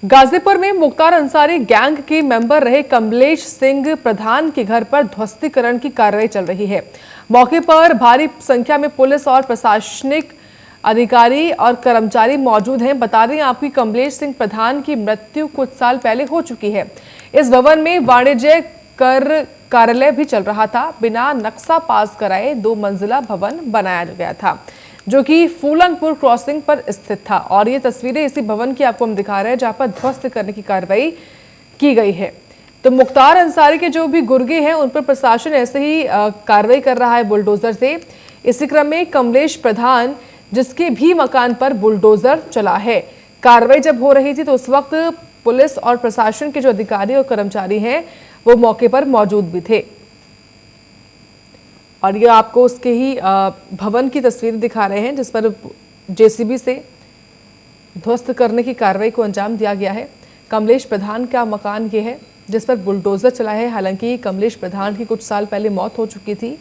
गाजीपुर में मुख्तार अंसारी गैंग के मेंबर रहे कमलेश सिंह प्रधान के घर पर ध्वस्तीकरण की कार्रवाई चल रही है। मौके पर भारी संख्या में पुलिस और प्रशासनिक अधिकारी और कर्मचारी मौजूद हैं। बता दें आपकी कमलेश सिंह प्रधान की मृत्यु कुछ साल पहले हो चुकी है। इस भवन में वाणिज्य कर कार्यालय भी चल रहा था। बिना नक्शा पास कराए 2 मंजिला भवन बनाया गया था जो कि फूलनपुर क्रॉसिंग पर स्थित था। और ये तस्वीरें इसी भवन की आपको हम दिखा रहे हैं जहां पर ध्वस्त करने की कार्रवाई की गई है। तो मुख्तार अंसारी के जो भी गुर्गे हैं उन पर प्रशासन ऐसे ही कार्रवाई कर रहा है बुलडोजर से। इसी क्रम में कमलेश प्रधान जिसके भी मकान पर बुलडोजर चला है, कार्रवाई जब हो रही थी तो उस वक्त पुलिस और प्रशासन के जो अधिकारी और कर्मचारी हैं वो मौके पर मौजूद भी थे। और ये आपको उसके ही भवन की तस्वीर दिखा रहे हैं जिस पर जेसीबी से ध्वस्त करने की कार्रवाई को अंजाम दिया गया है। कमलेश प्रधान का मकान ये है जिस पर बुलडोजर चला है। हालांकि कमलेश प्रधान की कुछ साल पहले मौत हो चुकी थी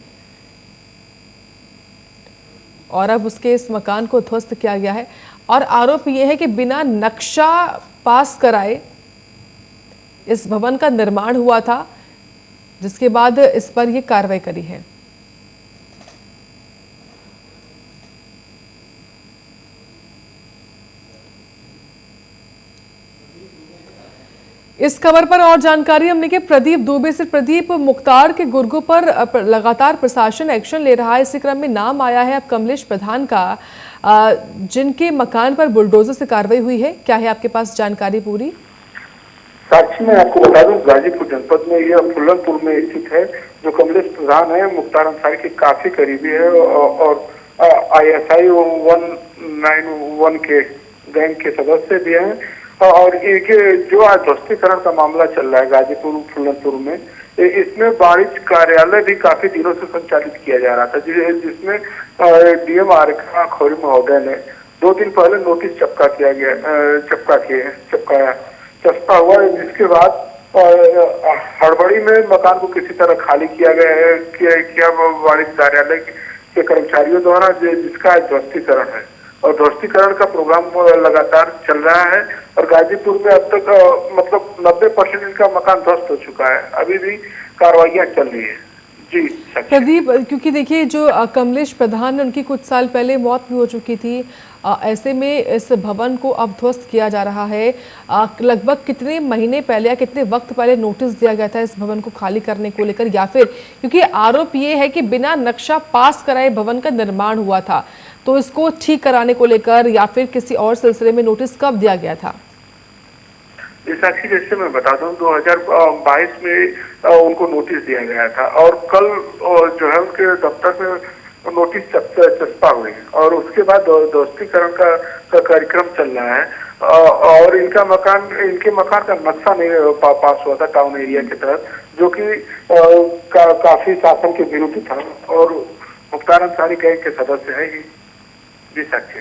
और अब उसके इस मकान को ध्वस्त किया गया है। और आरोप यह है कि बिना नक्शा पास कराए इस भवन का निर्माण हुआ था, जिसके बाद इस पर यह कार्रवाई करी है। इस खबर पर और जानकारी हमने के प्रदीप दुबे से। प्रदीप, मुख्तार के गुर्गों पर लगातार प्रशासन एक्शन ले रहा है। इसी क्रम में नाम आया है अब कमलेश प्रधान का, जिनके मकान पर बुलडोजर से कार्रवाई हुई है। क्या है आपके पास जानकारी पूरी? साक्षी, मैं आपको बता दूं गाजीपुर जनपद में यह फूलनपुर में स्थित है। जो कमलेश प्रधान है मुख्तार अंसारी के काफी करीबी है और ISI 191 के गैंग के सदस्य भी हैं। और ये जो आज ध्वस्तीकरण का मामला चल रहा है गाजीपुर फूलनपुर में, इसमें वाणिज्य कार्यालय भी काफी दिनों से संचालित किया जा रहा था, जिसमें DM आरिका खौरी महोदय ने 2 दिन पहले नोटिस चस्पा हुआ, जिसके बाद हड़बड़ी में मकान को किसी तरह खाली किया गया है किया वाणिज्य कार्यालय के कर्मचारियों द्वारा, जिसका ध्वस्तीकरण है। और ध्वस्तीकरण का प्रोग्राम लगातार चल रहा है और गाजीपुर में अब तक मतलब 90% इनका मकान ध्वस्त हो चुका है। अभी भी कार्रवाइयां चल रही है। जी प्रदीप, क्योंकि देखिए जो कमलेश प्रधान उनकी कुछ साल पहले मौत भी हो चुकी थी, ऐसे में इस भवन को अब ध्वस्त किया जा रहा है। लगभग कितने महीने पहले या कितने वक्त पहले नोटिस दिया गया था इस भवन को खाली करने को लेकर, या फिर क्योंकि आरोप ये है कि बिना नक्शा पास कराए भवन का निर्माण हुआ था, तो इसको ठीक कराने को लेकर या फिर किसी और सिलसिले में नोटिस कब दिया गया था? साक्षी, जैसे मैं बता दूं 2022 में उनको नोटिस दिया गया था और कल जो है उनके दफ्तर में नोटिस चस्पा हुई और उसके बाद ध्वस्तीकरण का कार्यक्रम चल रहा है। और इनके मकान का नक्शा नहीं पास हुआ था टाउन एरिया के तहत, जो कि काफी शासन के विरुद्ध था और मुख्तार अंसारी गैंग के सदस्य है। जी साक्षी।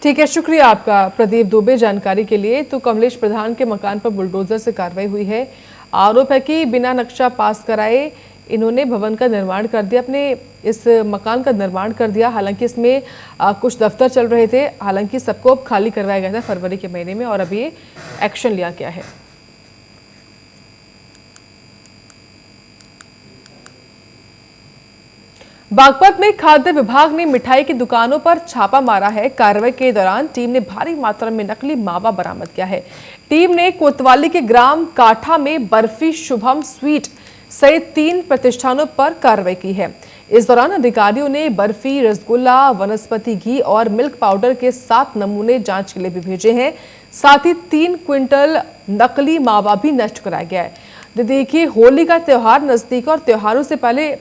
ठीक है, शुक्रिया आपका प्रदीप दुबे जानकारी के लिए। तो कमलेश प्रधान के मकान पर बुलडोजर से कार्रवाई हुई है। आरोप है कि बिना नक्शा पास कराए इन्होंने भवन का निर्माण कर दिया, अपने इस मकान का निर्माण कर दिया। हालांकि इसमें कुछ दफ्तर चल रहे थे, हालांकि सबको अब खाली करवाया गया था फरवरी के महीने में और अभी ये एक्शन लिया गया है। बागपत में खाद्य विभाग ने मिठाई की दुकानों पर छापा मारा है। कार्रवाई के दौरान टीम ने भारी मात्रा में नकली मावा बरामद किया है। टीम ने कोतवाली के ग्राम काठा में बर्फी शुभम स्वीट सहित 3 प्रतिष्ठानों पर कार्रवाई की है। इस दौरान अधिकारियों ने बर्फी, रसगुल्ला, वनस्पति घी और मिल्क पाउडर के 7 नमूने जांच के लिए भी भेजे हैं। साथ ही 3 क्विंटल नकली मावा भी नष्ट कराया गया है। देखिए, होली का त्योहार नजदीक और त्योहारों से पहले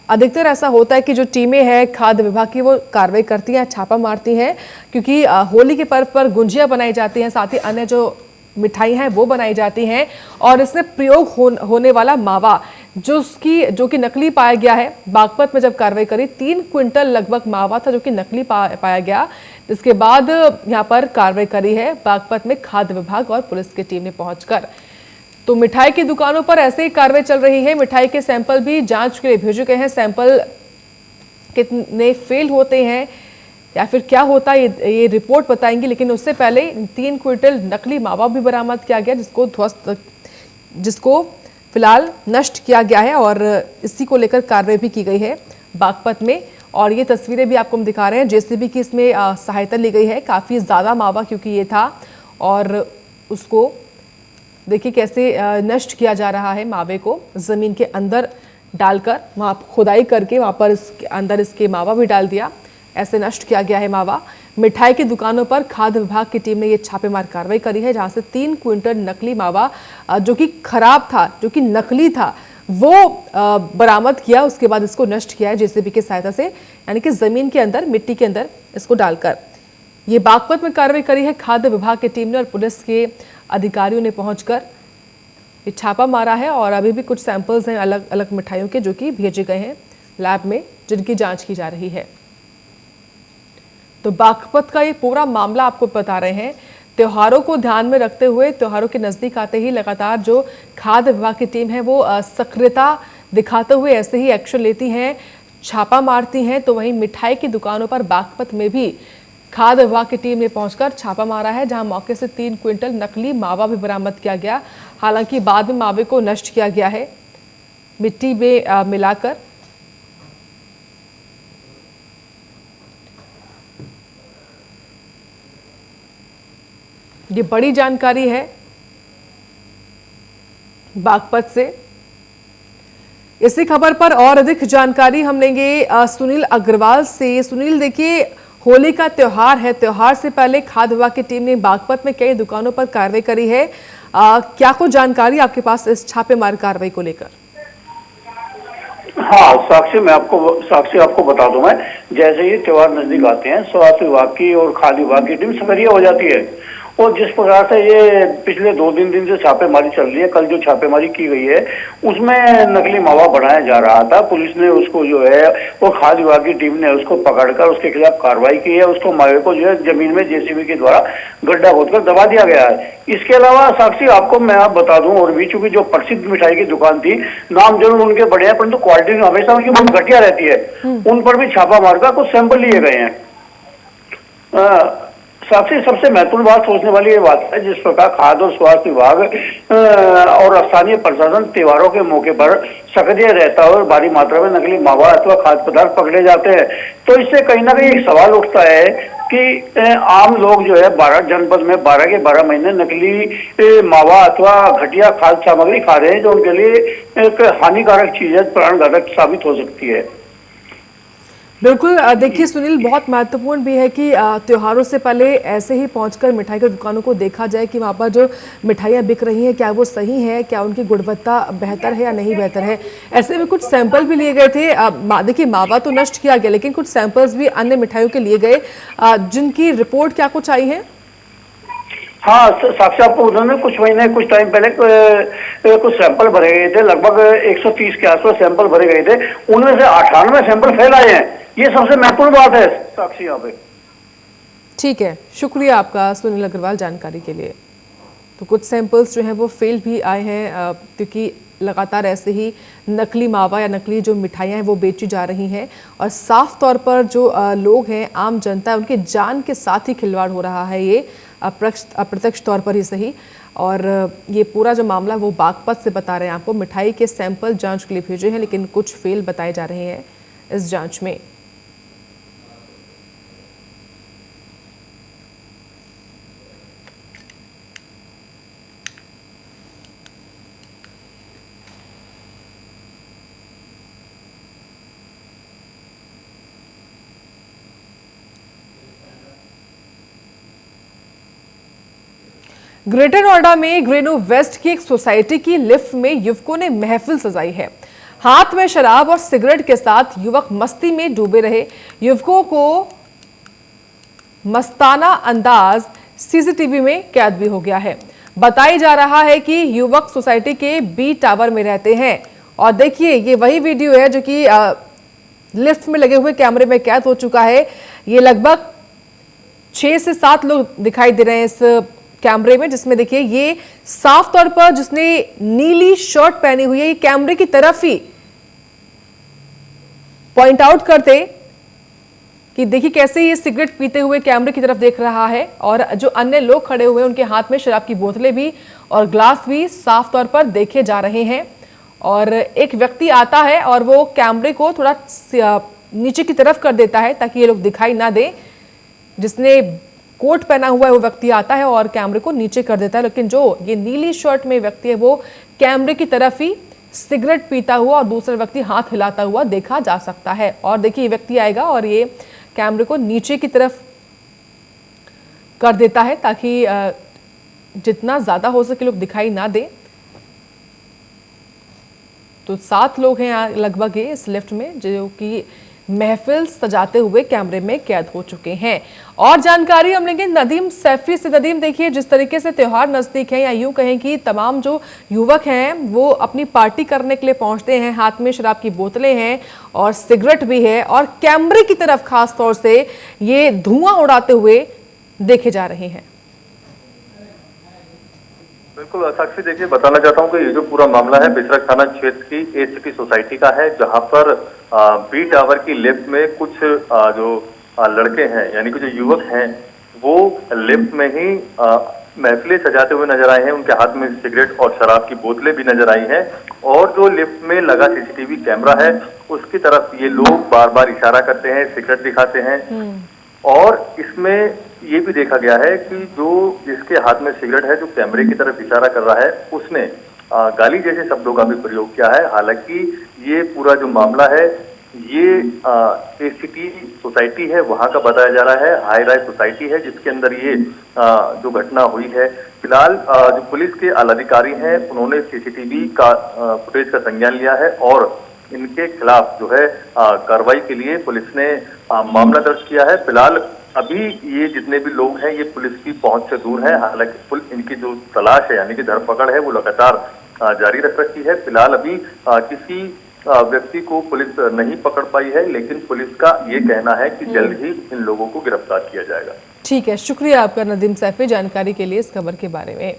अधिकतर ऐसा होता है कि जो टीमें हैं खाद्य विभाग की वो कार्रवाई करती हैं, छापा मारती हैं, क्योंकि होली के पर्व पर गुंजिया बनाई जाती हैं, साथ ही अन्य जो मिठाई हैं वो बनाई जाती हैं। और इसमें प्रयोग होने वाला मावा जो कि नकली पाया गया है। बागपत में जब कार्रवाई करी 3 क्विंटल लगभग मावा था जो कि नकली पाया गया। इसके बाद यहाँ पर कार्रवाई करी है बागपत में खाद्य विभाग और पुलिस की टीम ने पहुंचकर। तो मिठाई की दुकानों पर ऐसे ही कार्रवाई चल रही है। मिठाई के सैंपल भी जांच के लिए भेजे गए हैं। सैंपल कितने फेल होते हैं या फिर क्या होता है ये रिपोर्ट बताएंगे, लेकिन उससे पहले 3 क्विंटल नकली मावा भी बरामद किया गया, जिसको फिलहाल नष्ट किया गया है और इसी को लेकर कार्रवाई भी की गई है बागपत में। और ये तस्वीरें भी आपको हम दिखा रहे हैं, जेसीबी की इसमें सहायता ली गई है। काफ़ी ज़्यादा मावा क्योंकि ये था, और उसको देखिए कैसे नष्ट किया जा रहा है। मावे को ज़मीन के अंदर डालकर वहाँ खुदाई करके वहाँ पर इसके अंदर इसके मावा भी डाल दिया, ऐसे नष्ट किया गया है मावा। मिठाई की दुकानों पर खाद्य विभाग की टीम ने ये छापेमार कार्रवाई करी है, जहां से 3 क्विंटल नकली मावा जो कि खराब था, जो कि नकली था, वो बरामद किया। उसके बाद इसको नष्ट किया है जेसीबी की सहायता से, यानी कि जमीन के अंदर, मिट्टी के अंदर इसको डालकर। ये बागपत में कार्रवाई करी है खाद्य विभाग की टीम ने, और पुलिस के अधिकारियों ने पहुंचकर ये छापा मारा है। और अभी भी कुछ सैंपल्स हैं अलग अलग मिठाइयों के, जो कि भेजे गए हैं लैब में, जिनकी जांच की जा रही है। तो बागपत का ये पूरा मामला आपको बता रहे हैं। त्योहारों को ध्यान में रखते हुए, त्योहारों के नजदीक आते ही लगातार जो खाद्य विभाग की टीम है वो सक्रियता दिखाते हुए ऐसे ही एक्शन लेती हैं, छापा मारती हैं। तो वहीं मिठाई की दुकानों पर बागपत में भी खाद्य विभाग की टीम ने पहुंचकर छापा मारा है, जहां मौके से 3 क्विंटल नकली मावा भी बरामद किया गया। हालांकि बाद में मावे को नष्ट किया गया है मिट्टी में मिलाकर। ये बड़ी जानकारी है बागपत से। इसी खबर पर और अधिक जानकारी हम लेंगे सुनील अग्रवाल से। सुनील, देखिए होली का त्योहार है, त्योहार से पहले खाद्य विभाग की टीम ने बागपत में कई दुकानों पर कार्रवाई करी है। क्या कुछ जानकारी आपके पास इस छापेमार कार्रवाई को लेकर? हाँ साक्षी आपको बता दूं मैं, जैसे ही त्योहार नजदीक आते हैं स्वास्थ्य विभाग की और खाद्य विभाग की टीम सक्रिय हो जाती है। और जिस प्रकार से ये पिछले 2-3 दिन से छापेमारी चल रही है, कल जो छापेमारी की गई है उसमें नकली मावा बनाया जा रहा था। पुलिस ने उसको जो है वो खाद्य विभाग की टीम ने उसको पकड़कर उसके खिलाफ कार्रवाई की है। उसको मावे को जो है जमीन में जेसीबी के द्वारा गड्ढा खोदकर दबा दिया गया है। इसके अलावा साक्षी आपको मैं बता दूं, और भी चूंकि जो प्रसिद्ध मिठाई की दुकान थी, नाम जरूर उनके बड़े हैं परंतु क्वालिटी हमेशा उनकी बहुत घटिया रहती है, उन पर भी छापा मारकर कुछ सैंपल लिए गए हैं। साक्षी सबसे महत्वपूर्ण बात सोचने वाली ये बात है, जिस प्रकार खाद्य और स्वास्थ्य विभाग और स्थानीय प्रशासन त्योहारों के मौके पर सक्रिय रहता है और भारी मात्रा में नकली मावा अथवा खाद्य पदार्थ पकड़े जाते हैं, तो इससे कहीं ना कहीं एक सवाल उठता है कि आम लोग जो है 12 जनपद में 12 के 12 महीने नकली मावा अथवा घटिया खाद्य सामग्री खा रहे हैं, जो उनके लिए एक हानिकारक चीज है, प्राणघातक साबित हो सकती है। बिल्कुल, देखिए सुनील, बहुत महत्वपूर्ण भी है कि त्योहारों से पहले ऐसे ही पहुंचकर मिठाई की दुकानों को देखा जाए कि वहाँ पर जो मिठाइयाँ बिक रही हैं क्या वो सही है, क्या उनकी गुणवत्ता बेहतर है या नहीं बेहतर है। ऐसे में कुछ सैंपल भी लिए गए थे। देखिए मावा तो नष्ट किया गया, लेकिन कुछ सैंपल्स भी अन्य मिठाइयों के लिए गए, जिनकी रिपोर्ट क्या कुछ आई है? हाँ साक्षी आपको उन्होंने कुछ टाइम पहले कुछ सैंपल भरे गए थे, लगभग 130 के आसपास सैंपल भरे गए थे, उनमें से 98 सैंपल फेल आए हैं। ये सबसे महत्वपूर्ण बात है साक्षी यहाँ पे। ठीक है, शुक्रिया आपका सुनील अग्रवाल जानकारी के लिए। तो कुछ सैंपल्स जो हैं वो फेल भी आए हैं, क्योंकि लगातार ऐसे ही नकली मावा या नकली जो मिठाइयाँ हैं वो बेची जा रही हैं, और साफ तौर पर जो लोग हैं, आम जनता है, उनके जान के साथ ही खिलवाड़ हो रहा है, ये अप्रत्यक्ष तौर पर ही सही। और ये पूरा जो मामला वो बागपत से बता रहे हैं आपको। मिठाई के सैंपल जांच के लिए भेजे हैं, लेकिन कुछ फेल बताए जा रहे हैं इस जांच में। ग्रेटर नोएडा में ग्रेनो वेस्ट की एक सोसाइटी की लिफ्ट में युवकों ने महफिल सजाई है। हाथ में शराब और सिगरेट के साथ युवक मस्ती में डूबे रहे। युवकों को मस्ताना अंदाज सीसीटीवी में कैद भी हो गया है। बताई जा रहा है कि युवक सोसाइटी के बी टावर में रहते हैं। और देखिए ये वही वीडियो है जो कि लिफ्ट में लगे हुए कैमरे में कैद हो चुका है। ये लगभग 6 से 7 लोग दिखाई दे रहे हैं इस कैमरे में, जिसमें देखिए ये साफ तौर पर जिसने नीली शर्ट पहनी हुई है, ये कैमरे की तरफ ही पॉइंट आउट करते कि देखिए कैसे ये सिगरेट पीते हुए कैमरे की तरफ देख रहा है और जो अन्य लोग खड़े हुए उनके हाथ में शराब की बोतलें भी और ग्लास भी साफ तौर पर देखे जा रहे हैं। और एक व्यक्ति आता है और वो कैमरे को थोड़ा नीचे की तरफ कर देता है ताकि ये लोग दिखाई ना दे। जिसने कोट पहना हुआ है वो व्यक्ति आता है और कैमरे को नीचे कर देता है, लेकिन जो ये नीली शर्ट में व्यक्ति है वो कैमरे की तरफ ही सिगरेट पीता हुआ और दूसरा व्यक्ति हाथ हिलाता हुआ देखा जा सकता है। और देखिए ये व्यक्ति आएगा और ये कैमरे को नीचे की तरफ कर देता है ताकि जितना ज्यादा हो सके लोग दिखाई ना दे। तो 7 लोग हैं लगभग ये इस लिफ्ट में जो कि महफिल सजाते हुए कैमरे में कैद हो चुके हैं। और जानकारी हम लेंगे नदीम सैफी से। नदीम, देखिए जिस तरीके से त्योहार नजदीक है या यूं कहें कि तमाम जो युवक हैं वो अपनी पार्टी करने के लिए पहुंचते हैं, हाथ में शराब की बोतलें हैं और सिगरेट भी है और कैमरे की तरफ खास तौर से ये धुआं उड़ाते हुए देखे जा रहे हैं। बिल्कुल साक्षी, देखिए बताना चाहता हूँ कि ये जो पूरा मामला है बिसरख थाना क्षेत्र की ए सिटी सोसाइटी का है, जहाँ पर बी टावर की लिफ्ट में कुछ जो लड़के हैं यानी कि जो युवक हैं वो लिफ्ट में ही महफिलें सजाते हुए नजर आए हैं। उनके हाथ में सिगरेट और शराब की बोतलें भी नजर आई हैं और जो लिफ्ट में लगा सीसीटीवी कैमरा है उसकी तरफ ये लोग बार बार इशारा करते हैं, सिगरेट दिखाते हैं। और इसमें ये भी देखा गया है कि जो जिसके हाथ में सिगरेट है, जो कैमरे की तरफ इशारा कर रहा है, उसने गाली जैसे शब्दों का भी प्रयोग किया है। हालांकि ये पूरा जो मामला है ये ए सिटी सोसाइटी है वहां का बताया जा रहा है, हाई राइज सोसाइटी है जिसके अंदर ये जो घटना हुई है। फिलहाल जो पुलिस के आला अधिकारी हैं उन्होंने सीसीटीवी का फुटेज का संज्ञान लिया है और इनके खिलाफ जो है कार्रवाई के लिए पुलिस ने मामला दर्ज किया है। फिलहाल अभी ये जितने भी लोग हैं ये पुलिस की पहुंच से दूर है। हालांकि इनकी जो तलाश है यानी कि धरपकड़ है वो लगातार जारी रख रखी है। फिलहाल अभी किसी व्यक्ति को पुलिस नहीं पकड़ पाई है, लेकिन पुलिस का ये कहना है कि जल्द ही इन लोगों को गिरफ्तार किया जाएगा। ठीक है, शुक्रिया आपका नदीम सैफी जानकारी के लिए इस खबर के बारे में।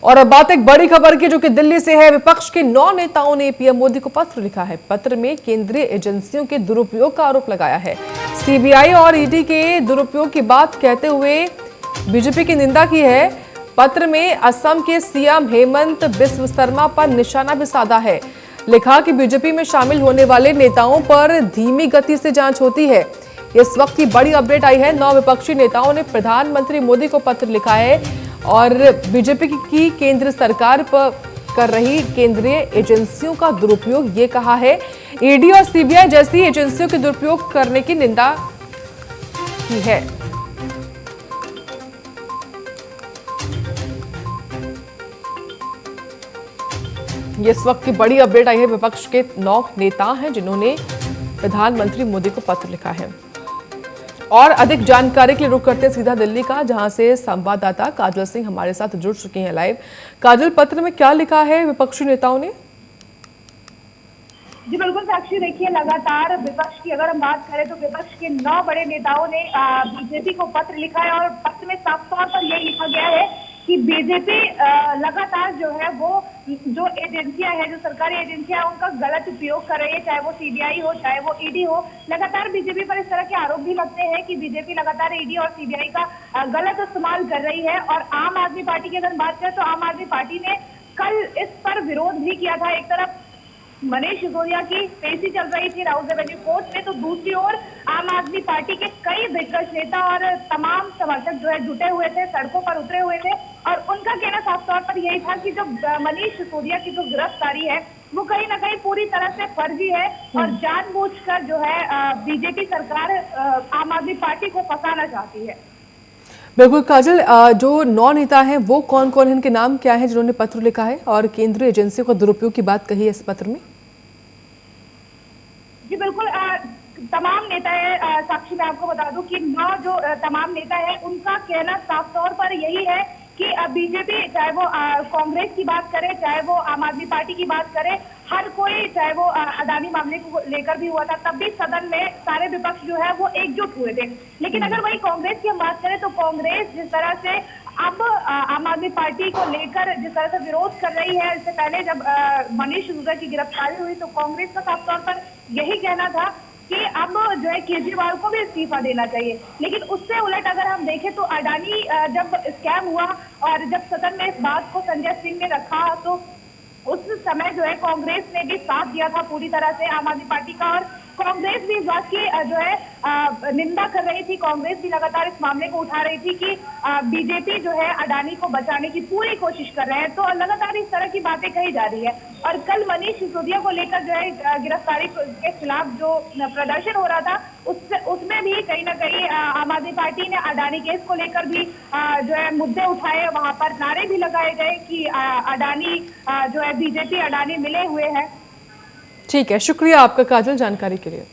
और अब बात एक बड़ी खबर की जो कि दिल्ली से है। विपक्ष के 9 नेताओं ने पीएम मोदी को पत्र लिखा है। पत्र में केंद्रीय एजेंसियों के दुरुपयोग का आरोप लगाया है। सीबीआई और ईडी के दुरुपयोग की बात कहते हुए बीजेपी की निंदा की है। पत्र में असम के सीएम हेमंत बिस्व शर्मा पर निशाना भी साधा है। लिखा कि बीजेपी में शामिल होने वाले नेताओं पर धीमी गति से जांच होती है। इस वक्त की बड़ी अपडेट आई है। 9 विपक्षी नेताओं ने प्रधानमंत्री मोदी को पत्र लिखा है और बीजेपी की केंद्र सरकार पर कर रही केंद्रीय एजेंसियों का दुरुपयोग ये कहा है। ईडी और सीबीआई जैसी एजेंसियों के दुरुपयोग करने की निंदा की है। ये इस वक्त की बड़ी अपडेट आई है। विपक्ष के 9 नेता हैं जिन्होंने प्रधानमंत्री मोदी को पत्र लिखा है। और अधिक जानकारी के लिए रुख करते हैं सीधा दिल्ली का, जहां से संवाददाता काजल सिंह हमारे साथ जुड़ चुकी हैं लाइव। काजल, पत्र में क्या लिखा है विपक्षी नेताओं ने? जी बिल्कुल साक्षी, देखिए लगातार विपक्ष की अगर हम बात करें तो विपक्ष के 9 बड़े नेताओं ने बीजेपी को पत्र लिखा है और पत्र में साफ तौर पर यह लिखा गया है कि बीजेपी लगातार जो है वो जो एजेंसियां हैं, जो सरकारी एजेंसियां हैं, उनका गलत उपयोग कर रही है, चाहे वो सीबीआई हो चाहे वो ईडी हो। लगातार बीजेपी पर इस तरह के आरोप भी लगते हैं कि बीजेपी लगातार ईडी और सीबीआई का गलत इस्तेमाल कर रही है। और आम आदमी पार्टी की अगर बात करें तो आम आदमी पार्टी ने कल इस पर विरोध भी किया था। एक तरफ मनीष सिसोदिया की पेशी चल रही थी राउज एवेन्यू कोर्ट में, तो दूसरी ओर आम आदमी पार्टी के कई दिग्गज नेता और तमाम समर्थक जो है जुटे हुए थे, सड़कों पर उतरे हुए थे। और उनका कहना साफ तौर पर यही था कि जो मनीष सिसोदिया की जो गिरफ्तारी है वो कहीं ना कहीं पूरी तरह से फर्जी है और जानबूझकर जो है बीजेपी सरकार आम आदमी पार्टी को फंसाना चाहती है। बिल्कुल काजल, जो 9 नेता हैं वो कौन कौन हैं, इनके नाम क्या हैं जिन्होंने पत्र लिखा है और केंद्रीय एजेंसियों का दुरुपयोग की बात कही है इस पत्र में? जी बिल्कुल, तमाम नेता है साक्षी, मैं आपको बता दूं कि 9 जो तमाम नेता है उनका कहना साफ तौर पर यही है कि बीजेपी चाहे वो कांग्रेस की बात करे चाहे वो आम आदमी पार्टी की बात करे, हर कोई चाहे वो अडानी मामले को लेकर भी हुआ था तब भी सदन में सारे विपक्ष जो है वो एकजुट हुए थे। लेकिन अगर वही कांग्रेस की हम बात करें तो कांग्रेस जिस तरह से अब आम आदमी पार्टी को लेकर जिस तरह से विरोध कर रही है, इससे पहले जब मनीष सिसोदिया की गिरफ्तारी हुई तो कांग्रेस का साफ तौर पर यही कहना था कि अब जो है केजरीवाल को भी इस्तीफा देना चाहिए। लेकिन उससे उलट अगर हम देखें तो अडानी जब स्कैम हुआ और जब सदन में इस बात को संजय सिंह ने रखा तो उस समय जो है कांग्रेस ने भी साथ दिया था पूरी तरह से आम आदमी पार्टी का, और कांग्रेस भी इस बात की जो है निंदा कर रही थी। कांग्रेस भी लगातार इस मामले को उठा रही थी कि बीजेपी जो है अडानी को बचाने की पूरी कोशिश कर रहे हैं। तो लगातार इस तरह की बातें कही जा रही है। और कल मनीष सिसोदिया को लेकर जो है गिरफ्तारी के खिलाफ जो प्रदर्शन हो रहा था उसमें भी कहीं ना कहीं आम आदमी पार्टी ने अडानी केस को लेकर भी जो है मुद्दे उठाए, वहां पर नारे भी लगाए गए कि अडानी जो है बीजेपी अडानी मिले हुए हैं। ठीक है, शुक्रिया आपका काजल जानकारी के लिए।